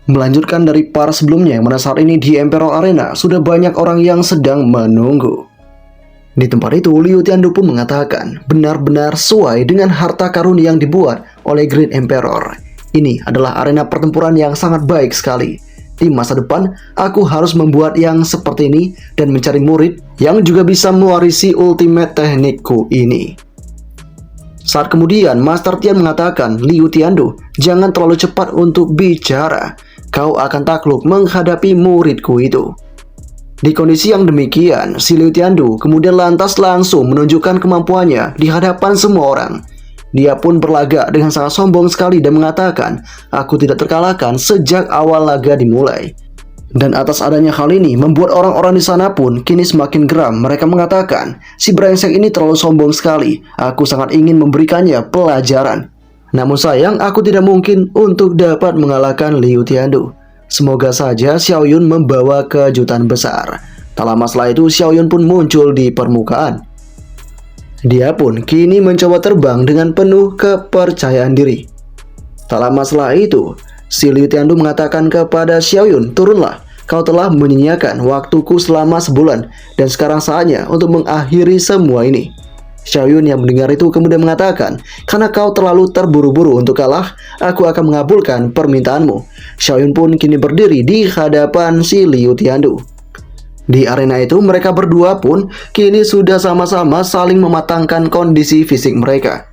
Melanjutkan dari part sebelumnya, yang mana saat ini di Emperor Arena sudah banyak orang yang sedang menunggu. Di tempat itu, Liu Tiandu pun mengatakan benar-benar sesuai dengan harta karun yang dibuat oleh Great Emperor. Ini adalah arena pertempuran yang sangat baik sekali. Di masa depan, aku harus membuat yang seperti ini dan mencari murid yang juga bisa mewarisi ultimate teknikku ini. Saat kemudian, Master Tian mengatakan, Liu Tiandu, jangan terlalu cepat untuk bicara. Kau akan takluk menghadapi muridku itu. Di kondisi yang demikian, si Liu Tiandu kemudian lantas langsung menunjukkan kemampuannya di hadapan semua orang. Dia pun berlagak dengan sangat sombong sekali dan mengatakan, aku tidak terkalahkan sejak awal laga dimulai. Dan atas adanya hal ini membuat orang-orang di sana pun kini semakin geram. Mereka mengatakan, si brengsek ini terlalu sombong sekali. Aku sangat ingin memberikannya pelajaran. Namun sayang, aku tidak mungkin untuk dapat mengalahkan Liu Tiandu. Semoga saja Xiao Yun membawa kejutan besar. Tak lama setelah itu, Xiao Yun pun muncul di permukaan. Dia pun kini mencoba terbang dengan penuh kepercayaan diri. Tak lama setelah itu, si Liu Tiandu mengatakan kepada Xiao Yun, turunlah, kau telah menyia-nyiakan waktuku selama sebulan, dan sekarang saatnya untuk mengakhiri semua ini. Xiao Yun yang mendengar itu kemudian mengatakan, karena kau terlalu terburu-buru untuk kalah, aku akan mengabulkan permintaanmu. Xiao Yun pun kini berdiri di hadapan si Liu Tiandu. Di arena itu, mereka berdua pun kini sudah sama-sama saling mematangkan kondisi fisik mereka.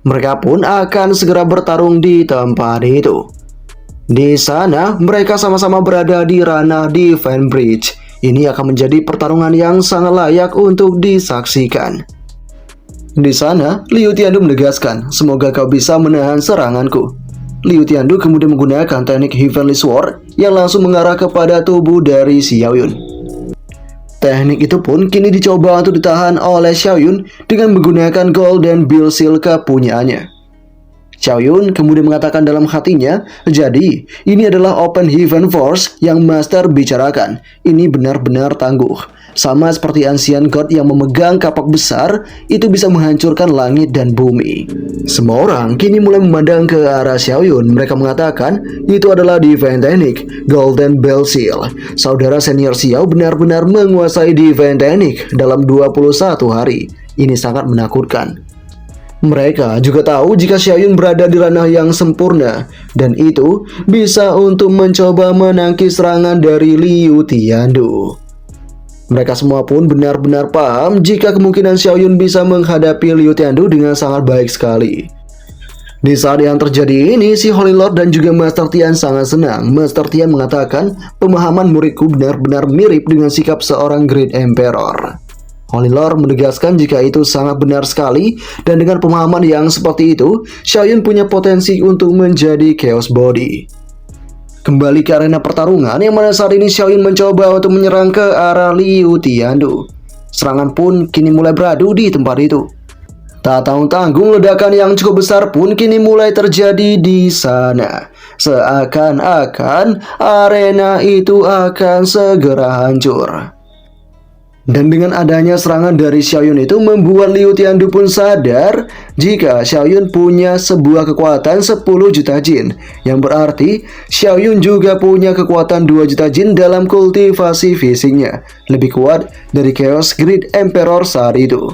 Mereka pun akan segera bertarung di tempat itu. Di sana, mereka sama-sama berada di ranah Divine Bridge. Ini akan menjadi pertarungan yang sangat layak untuk disaksikan. Di sana, Liu Tiandu menegaskan, semoga kau bisa menahan seranganku. Liu Tiandu kemudian menggunakan teknik Heavenly Sword yang langsung mengarah kepada tubuh dari Xiao Yun. Teknik itu pun kini dicoba untuk ditahan oleh Xiao Yun dengan menggunakan Golden Bill Seal kepunyaannya. Xiao Yun kemudian mengatakan dalam hatinya, jadi ini adalah Open Heaven Force yang Master bicarakan. Ini benar-benar tangguh. Sama seperti Ancient God yang memegang kapak besar, itu bisa menghancurkan langit dan bumi. Semua orang kini mulai memandang ke arah Xiao Yun. Mereka mengatakan itu adalah Divine Technique, Golden Bell Seal. Saudara senior Xiao benar-benar menguasai Divine Technique dalam 21 hari. Ini sangat menakutkan. Mereka juga tahu jika Xiao Yun berada di ranah yang sempurna, dan itu bisa untuk mencoba menangkis serangan dari Liu Tiandu. Mereka semua pun benar-benar paham jika kemungkinan Xiao Yun bisa menghadapi Liu Tiandu dengan sangat baik sekali. Di saat yang terjadi ini, si Holy Lord dan juga Master Tian sangat senang. Master Tian mengatakan, pemahaman muridku benar-benar mirip dengan sikap seorang Great Emperor. Holy Lord menegaskan jika itu sangat benar sekali, dan dengan pemahaman yang seperti itu, Xiao Yun punya potensi untuk menjadi Chaos Body. Kembali ke arena pertarungan, yang mana saat ini Xiao Yun mencoba untuk menyerang ke arah Liu Tiandu. Serangan pun kini mulai beradu di tempat itu. Tak tanggung-tanggung, ledakan yang cukup besar pun kini mulai terjadi di sana. Seakan-akan arena itu akan segera hancur. Dan dengan adanya serangan dari Xiao Yun itu membuat Liu Tiandu pun sadar jika Xiao Yun punya sebuah kekuatan 10 juta jin. Yang berarti Xiao Yun juga punya kekuatan 2 juta jin dalam kultivasi fisiknya. Lebih kuat dari Chaos Great Emperor saat itu.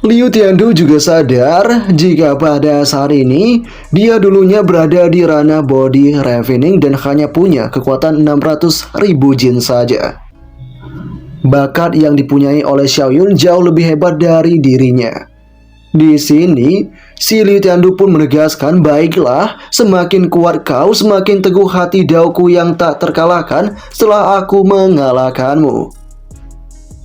Liu Tiandu juga sadar jika pada saat ini dia dulunya berada di ranah Body Ravening dan hanya punya kekuatan 600.000 jin saja. Bakat yang dipunyai oleh Xiao Yun jauh lebih hebat dari dirinya. Di sini, si Liu Tiandu pun menegaskan, baiklah, semakin kuat kau, semakin teguh hati Daoku yang tak terkalahkan setelah aku mengalahkanmu.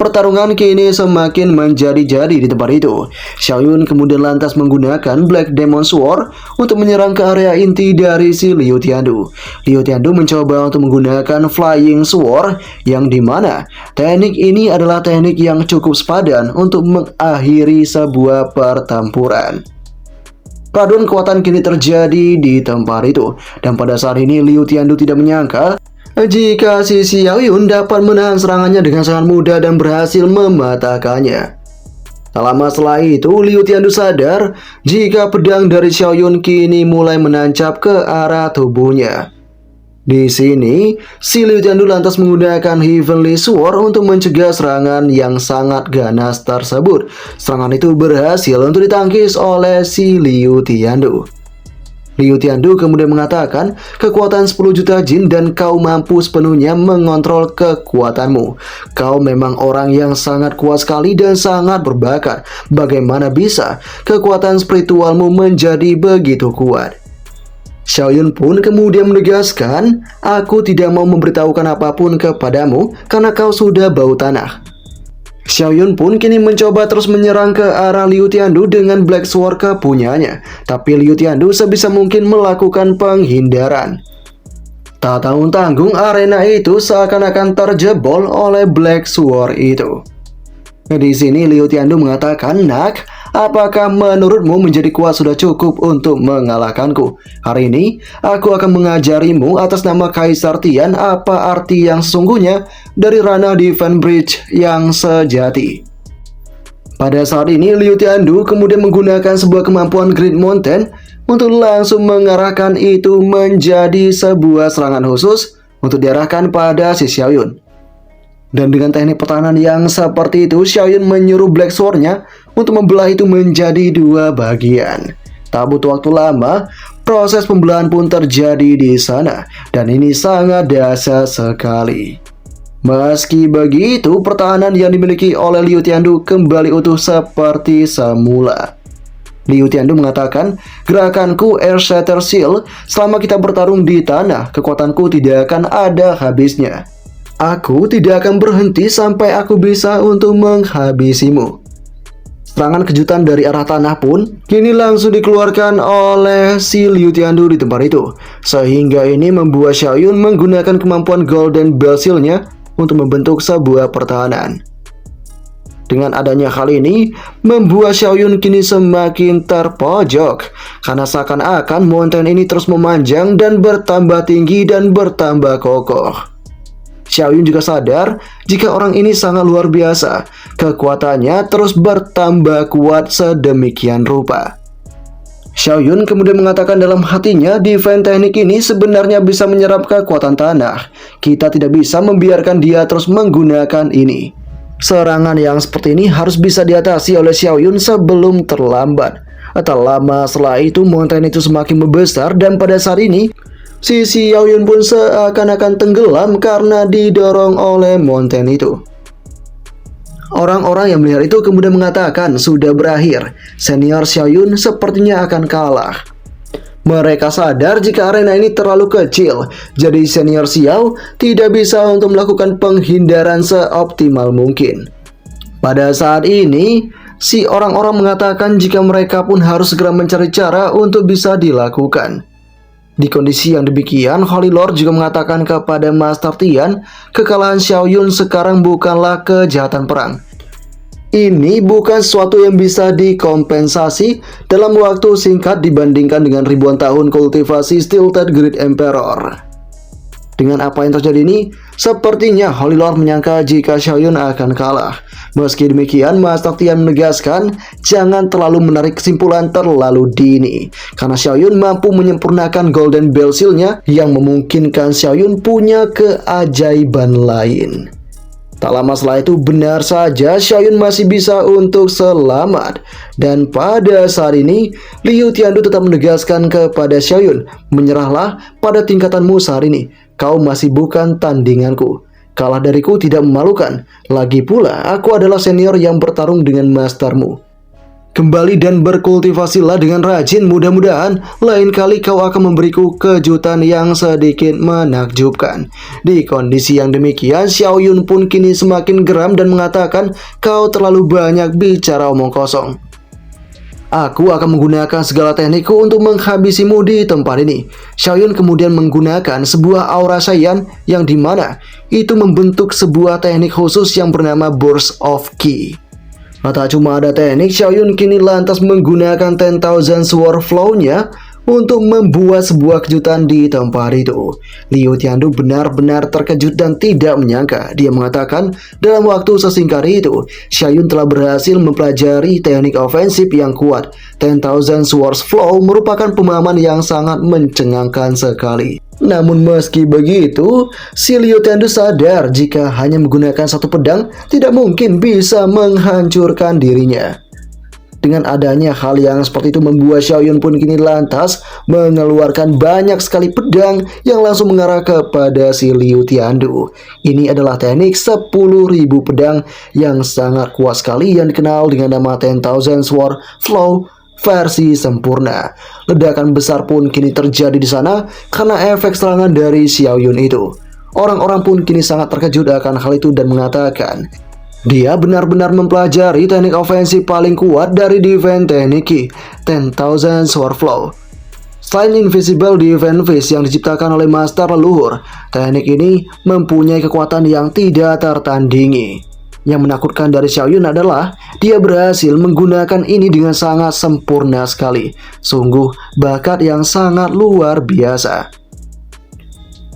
Pertarungan kini semakin menjadi-jadi di tempat itu. Xiao Yun kemudian lantas menggunakan Black Demon Sword untuk menyerang ke area inti dari si Liu Tiandu. Liu Tiandu mencoba untuk menggunakan Flying Sword, yang dimana teknik ini adalah teknik yang cukup sepadan untuk mengakhiri sebuah pertempuran. Paduan kekuatan kini terjadi di tempat itu, dan pada saat ini Liu Tiandu tidak menyangka jika si Xiao Yun dapat menahan serangannya dengan sangat mudah dan berhasil mematahkannya. Tak lama setelah itu, Liu Tiandu sadar jika pedang dari Xiao Yun kini mulai menancap ke arah tubuhnya. Di sini, si Liu Tiandu lantas menggunakan Heavenly Sword untuk mencegah serangan yang sangat ganas tersebut. Serangan itu berhasil untuk ditangkis oleh si Liu Tiandu. Liu Tiandu kemudian mengatakan, kekuatan 10 juta jin dan kau mampu sepenuhnya mengontrol kekuatanmu. Kau memang orang yang sangat kuat sekali dan sangat berbakat. Bagaimana bisa kekuatan spiritualmu menjadi begitu kuat? Xiaoyun pun kemudian menegaskan, aku tidak mau memberitahukan apapun kepadamu karena kau sudah bau tanah. Xiaoyun pun kini mencoba terus menyerang ke arah Liu Tiandu dengan Black Sword kepunyanya, tapi Liu Tiandu sebisa mungkin melakukan penghindaran. Tak tanggung-tanggung arena itu seakan-akan terjebol oleh Black Sword itu. Di sini Liu Tiandu mengatakan, nak, apakah menurutmu menjadi kuat sudah cukup untuk mengalahkanku? Hari ini aku akan mengajarimu atas nama Kaisar Tian apa arti yang sesungguhnya dari ranah Defense Bridge yang sejati. Pada saat ini Liu Tiandu kemudian menggunakan sebuah kemampuan Great Mountain untuk langsung mengarahkan itu menjadi sebuah serangan khusus untuk diarahkan pada si Xiaoyun. Dan dengan teknik pertahanan yang seperti itu, Xiaoyun menyuruh Black Sword-nya untuk membelah itu menjadi dua bagian. Tak butuh waktu lama, proses pembelahan pun terjadi di sana, dan ini sangat dahsyat sekali. Meski begitu, pertahanan yang dimiliki oleh Liu Tiandu kembali utuh seperti semula. Liu Tiandu mengatakan, gerakanku Air Shatter Shield, selama kita bertarung di tanah, kekuatanku tidak akan ada habisnya. Aku tidak akan berhenti sampai aku bisa untuk menghabisimu. Serangan kejutan dari arah tanah pun kini langsung dikeluarkan oleh si Liu Tiandu di tempat itu. Sehingga ini membuat Xiaoyun menggunakan kemampuan Golden Bell Shield-nya untuk membentuk sebuah pertahanan. Dengan adanya hal ini, membuat Xiaoyun kini semakin terpojok. Karena seakan-akan mountain ini terus memanjang dan bertambah tinggi dan bertambah kokoh. Xiaoyun juga sadar jika orang ini sangat luar biasa. Kekuatannya terus bertambah kuat sedemikian rupa. Xiaoyun kemudian mengatakan dalam hatinya, defense teknik ini sebenarnya bisa menyerap kekuatan tanah. Kita tidak bisa membiarkan dia terus menggunakan ini. Serangan yang seperti ini harus bisa diatasi oleh Xiaoyun sebelum terlambat. Tak lama setelah itu, mountain itu semakin membesar dan pada saat ini si Xiaoyun pun seakan-akan tenggelam karena didorong oleh mountain itu. Orang-orang yang melihat itu kemudian mengatakan sudah berakhir. Senior Xiaoyun sepertinya akan kalah. Mereka sadar jika arena ini terlalu kecil, jadi senior Xiao tidak bisa untuk melakukan penghindaran seoptimal mungkin. Pada saat ini, si orang-orang mengatakan jika mereka pun harus segera mencari cara untuk bisa dilakukan. Di kondisi yang demikian, Holy Lord juga mengatakan kepada Master Tian, kekalahan Xiaoyun sekarang bukanlah kejahatan perang. Ini bukan sesuatu yang bisa dikompensasi dalam waktu singkat dibandingkan dengan ribuan tahun kultivasi Stilted Great Emperor. Dengan apa yang terjadi ini, sepertinya Holy Lord menyangka jika Xiaoyun akan kalah. Meski demikian, Master Tian menegaskan jangan terlalu menarik kesimpulan terlalu dini, karena Xiaoyun mampu menyempurnakan Golden Bell Shield-nya yang memungkinkan Xiaoyun punya keajaiban lain. Tak lama setelah itu, benar saja Xiaoyun masih bisa untuk selamat. Dan pada saat ini, Liu Tiandu tetap menegaskan kepada Xiaoyun, menyerahlah pada tingkatanmu saat ini. Kau masih bukan tandinganku. Kalah dariku tidak memalukan. Lagi pula, aku adalah senior yang bertarung dengan mastermu. Kembali dan berkultivasilah dengan rajin, mudah-mudahan lain kali kau akan memberiku kejutan yang sedikit menakjubkan. Di kondisi yang demikian, Xiaoyun pun kini semakin geram dan mengatakan, kau terlalu banyak bicara omong kosong. Aku akan menggunakan segala teknikku untuk menghabisimu di tempat ini. Xiaoyun kemudian menggunakan sebuah aura Saiyan yang dimana itu membentuk sebuah teknik khusus yang bernama Burst of Ki. Tak cuma ada teknik, Xiaoyun kini lantas menggunakan 10,000 Sword Flow-nya untuk membuat sebuah kejutan di tempat itu. Liu Tiandu benar-benar terkejut dan tidak menyangka. Dia mengatakan dalam waktu sesingkat itu, Xiaoyun telah berhasil mempelajari teknik ofensif yang kuat. 10,000 Sword Flow merupakan pemahaman yang sangat mencengangkan sekali. Namun meski begitu, si Liu Tiandu sadar jika hanya menggunakan satu pedang tidak mungkin bisa menghancurkan dirinya. Dengan adanya hal yang seperti itu membuat Xiaoyun pun kini lantas mengeluarkan banyak sekali pedang yang langsung mengarah kepada si Liu Tiandu. Ini adalah teknik 10.000 pedang yang sangat kuat sekali yang dikenal dengan nama 10,000 Sword Flow versi sempurna. Ledakan besar pun kini terjadi di sana karena efek serangan dari Xiaoyun itu. Orang-orang pun kini sangat terkejut akan hal itu dan mengatakan dia benar-benar mempelajari teknik ofensif paling kuat dari defense teknik 10,000 Sword Flow. Selain Invisible Defense Fist yang diciptakan oleh master leluhur, teknik ini mempunyai kekuatan yang tidak tertandingi. Yang menakutkan dari Xiaoyun adalah dia berhasil menggunakan ini dengan sangat sempurna sekali. Sungguh bakat yang sangat luar biasa.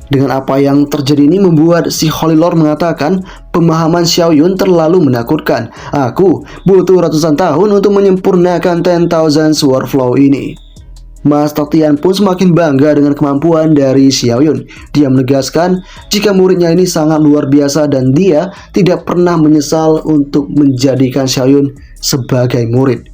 Dengan apa yang terjadi ini membuat si Holy Lord mengatakan pemahaman Xiaoyun terlalu menakutkan. Aku butuh ratusan tahun untuk menyempurnakan 10,000 Sword Flow ini. Master Tian pun semakin bangga dengan kemampuan dari Xiaoyun. Dia menegaskan jika muridnya ini sangat luar biasa dan dia tidak pernah menyesal untuk menjadikan Xiaoyun sebagai murid.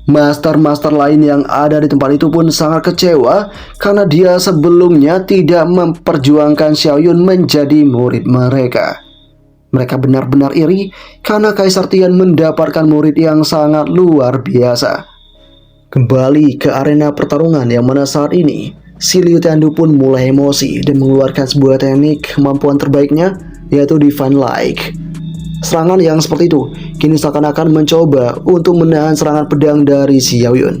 Master-master lain yang ada di tempat itu pun sangat kecewa karena dia sebelumnya tidak memperjuangkan Xiaoyun menjadi murid mereka. Mereka benar-benar iri karena Kaisar Tian mendapatkan murid yang sangat luar biasa. Kembali ke arena pertarungan yang mana saat ini si Liu Tiandu pun mulai emosi dan mengeluarkan sebuah teknik kemampuan terbaiknya, yaitu Divine Like. Serangan yang seperti itu kini seakan-akan mencoba untuk menahan serangan pedang dari Xiaoyun.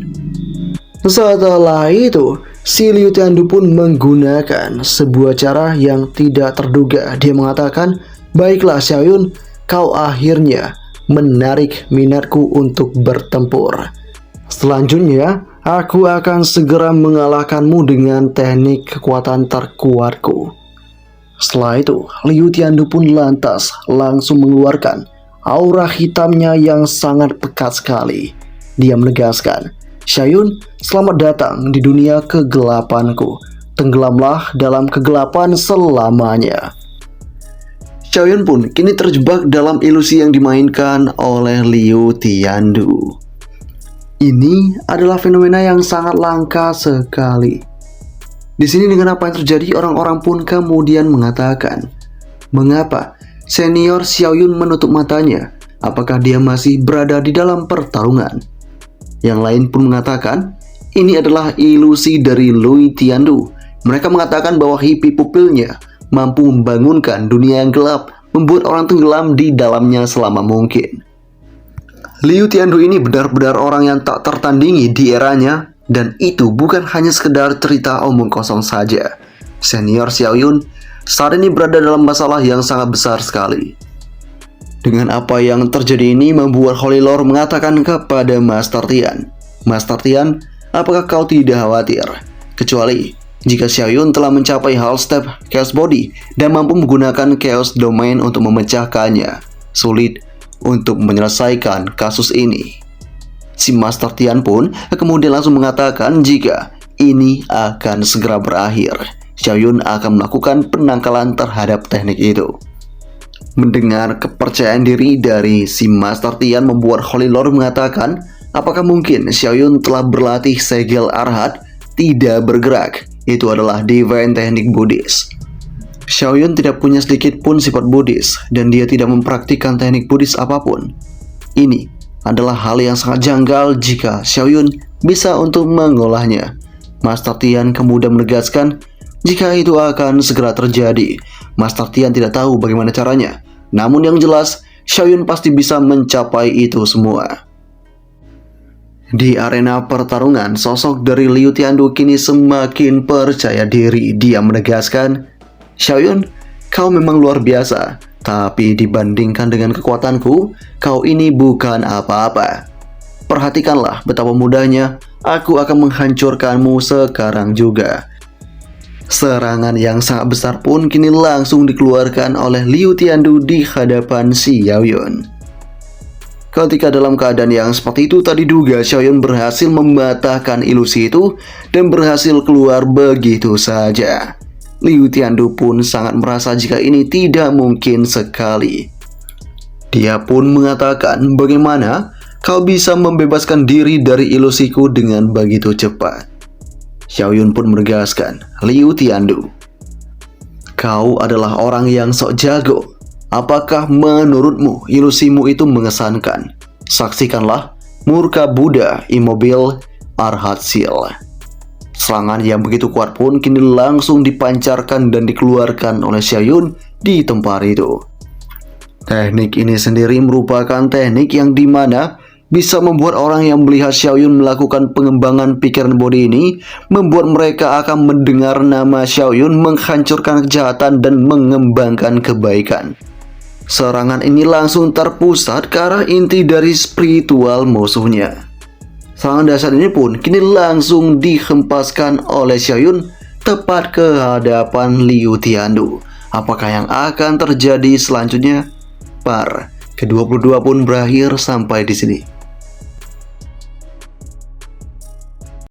Setelah itu, si Liu Tiandu pun menggunakan sebuah cara yang tidak terduga. Dia mengatakan, "Baiklah Xiaoyun, kau akhirnya menarik minatku untuk bertempur. Selanjutnya, aku akan segera mengalahkanmu dengan teknik kekuatan terkuatku." Setelah itu, Liu Tiandu pun lantas langsung mengeluarkan aura hitamnya yang sangat pekat sekali. Dia menegaskan, "Xiaoyun, selamat datang di dunia kegelapanku. Tenggelamlah dalam kegelapan selamanya." Xiaoyun pun kini terjebak dalam ilusi yang dimainkan oleh Liu Tiandu. Ini adalah fenomena yang sangat langka sekali. Di sini dengan apa yang terjadi, orang-orang pun kemudian mengatakan, mengapa senior Xiaoyun menutup matanya? Apakah dia masih berada di dalam pertarungan? Yang lain pun mengatakan, ini adalah ilusi dari Liu Tiandu. Mereka mengatakan bahwa hipi pupilnya mampu membangunkan dunia yang gelap, membuat orang tenggelam di dalamnya selama mungkin. Liu Tiandu ini benar-benar orang yang tak tertandingi di eranya. Dan itu bukan hanya sekedar cerita omong kosong saja. Senior Xiaoyun saat ini berada dalam masalah yang sangat besar sekali. Dengan apa yang terjadi ini membuat Holy Lord mengatakan kepada Master Tian, "Master Tian, apakah kau tidak khawatir? Kecuali jika Xiaoyun telah mencapai half step Chaos Body dan mampu menggunakan Chaos Domain untuk memecahkannya, sulit untuk menyelesaikan kasus ini." Si Master Tian pun kemudian langsung mengatakan jika ini akan segera berakhir. Xiaoyun akan melakukan penangkalan terhadap teknik itu. Mendengar kepercayaan diri dari si Master Tian membuat Holy Lord mengatakan, apakah mungkin Xiaoyun telah berlatih segel Arhat tidak bergerak? Itu adalah divine teknik Buddhis. Xiaoyun tidak punya sedikit pun sifat Buddhis dan dia tidak mempraktikkan teknik Buddhis apapun. Ini adalah hal yang sangat janggal jika Xiaoyun bisa untuk mengolahnya. Master Tian kemudian menegaskan jika itu akan segera terjadi. Master Tian tidak tahu bagaimana caranya, namun yang jelas Xiaoyun pasti bisa mencapai itu semua. Di arena pertarungan, sosok dari Liu Tiandu kini semakin percaya diri. Dia menegaskan, "Xiaoyun, kau memang luar biasa. Tapi dibandingkan dengan kekuatanku, kau ini bukan apa-apa. Perhatikanlah betapa mudahnya aku akan menghancurkanmu sekarang juga." Serangan yang sangat besar pun kini langsung dikeluarkan oleh Liu Tiandu di hadapan Xiaoyun. Ketika dalam keadaan yang seperti itu tadi duga Xiaoyun berhasil mematahkan ilusi itu dan berhasil keluar begitu saja. Liu Tiandu pun sangat merasa jika ini tidak mungkin sekali. Dia pun mengatakan, bagaimana kau bisa membebaskan diri dari ilusiku dengan begitu cepat? Xiaoyun pun menegaskan, Liu Tiandu, kau adalah orang yang sok jago. Apakah menurutmu ilusimu itu mengesankan? Saksikanlah murka Buddha Immobil Arhatsil. Serangan yang begitu kuat pun kini langsung dipancarkan dan dikeluarkan oleh Xiaoyun di tempat itu. Teknik ini sendiri merupakan teknik yang dimana bisa membuat orang yang melihat Xiaoyun melakukan pengembangan pikiran body ini, membuat mereka akan mendengar nama Xiaoyun menghancurkan kejahatan dan mengembangkan kebaikan. Serangan ini langsung terpusat ke arah inti dari spiritual musuhnya. Serangan dasar ini pun kini langsung dihempaskan oleh Xiaoyun tepat ke hadapan Liu Tiandu. Apakah yang akan terjadi selanjutnya? Kedua pun berakhir sampai di sini.